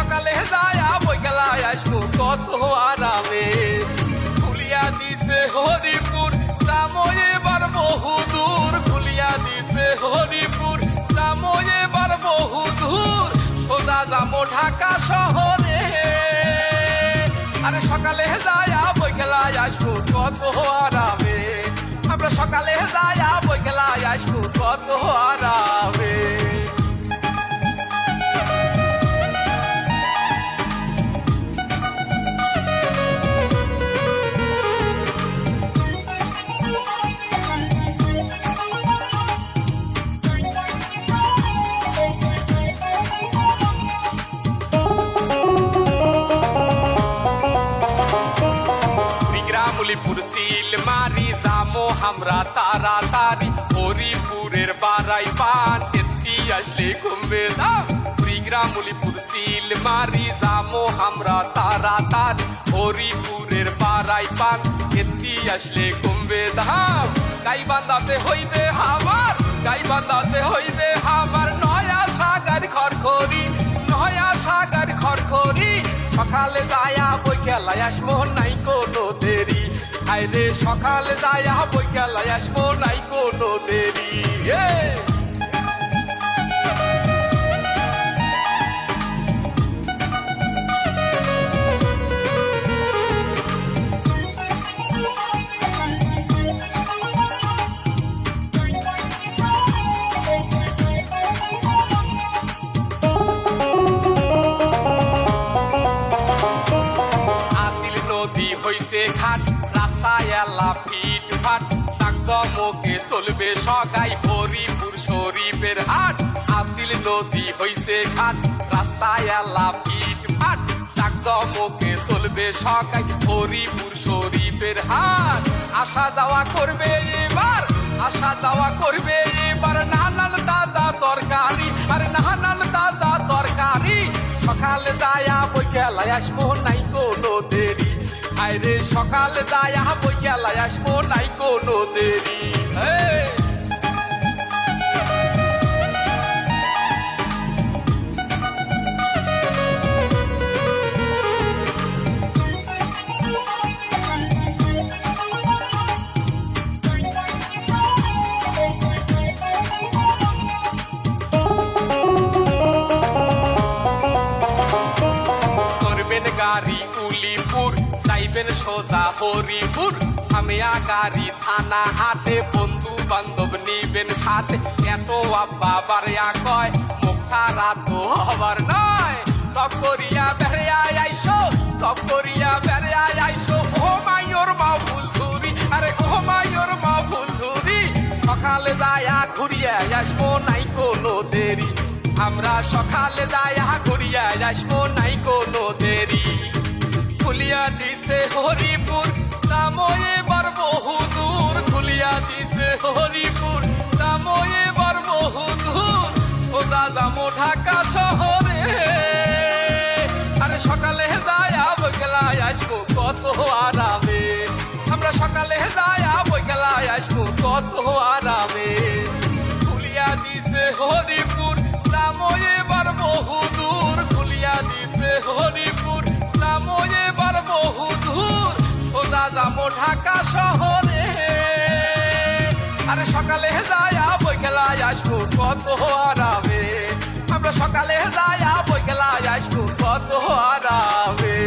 সকালে যায়া বৈকালায় আসবো কত আরামে। খুলিয়া দিছে হরিপুর যাবো এবার বহুদূর, খুলিয়া দিছে হরিপুর যাবো এবার বহুদূর, সোজা যাবো ঢাকা শহরে। আরে সকালে যায়া বৈকালায় আসবো কত আরামে, আমরা সকালে যায়া বৈকালায় আসবো কত আরামে। সিল মারি যামো আমরা তাড়াতাড়ি, হরিপুরের বারাই পান এত্তি আসলে কমবে দাম। কুড়িগ্রামুলিপুর সিল মারি যামো আমরা তাড়াতাড়ি, হরিপুরের বারাই পান এত্তি আসলে কমবে দাম। গাইবান্ধাতে হইবে হামার, গাইবান্ধাতে হইবে হামার নয়া সাগর খড়খড়ি, নয়া সাগর খড়খড়ি। সকালে যায়া বৈকালায় আসবো নাই কোনো দেরি, আইরে সকালে যায়া বৈকালায় আসবো নাই কোনো দেরি। হইছে ঘাট রাস্তায় এলা ফিট ফাট, জাকজমকে চলবে সগাই হরিপুর শরীফের হাট। আসিল নদী হইছে ঘাট রাস্তায় এলা ফিট ফাট, জাকজমকে চলবে সগাই হরিপুর শরীফের হাট। আসা যাওয়া করবে এবার, আসা যাওয়া করবে এবার নানান তাজা তরকারি, আরে নানান তাজা তরকারি। সকালে যায়া বৈকালায় আসবো নাই কোনো দেরি, আইরে সকালে যায়া বৈকালায় আসবো নাই কোনো দেরি। গাড়ি উলিপুর যাইবেন সোজা হরিপুর, থামিয়া গাড়ি থানা হাটে, বন্ধু বান্ধব নিবেন সাথে। এত বাবারিয়া কয় মুখ সারা তো হবার নয়, তপ করিয়া বেড়ায় আইসো, তপ করিয়া বেড়ায় আইসো। ও মাইয়োর মা ফুল ঝুরি, আরে ও মাইয়োর মা ফুল ঝুরি। সকালে যায়া ঘুরিয়া আসবো নাই কোনো দেরি, আমরা সকালে যায়া ঘুরিয়া আসবো নাই কোনো দেরি। খুলিয়া দিছে হরিপুর যাবো এবার বহুদূর, খুলিয়া দিছে হরিপুর যাবো এবার বহুদূর, সোজা যাবো ঢাকা শহরে। আরে সকালে যায়া বৈকালায় আসবো কত আরামে, আমরা সকালে যায়া বৈকালায় আসবো কত আরামে। খুলিয়া দিছে হরিপুর যাবো এবার বহুদূর, খুলিয়া দিছে হরিপুর যাবো এবার বহুদূর, সোজা যাবো ঢাকা শহরে। আরে সকালে যায়া বৈকালায় আসবো কত আরামে, আমরা সকালে যায়া বৈকালায় আসবো কত আরামে।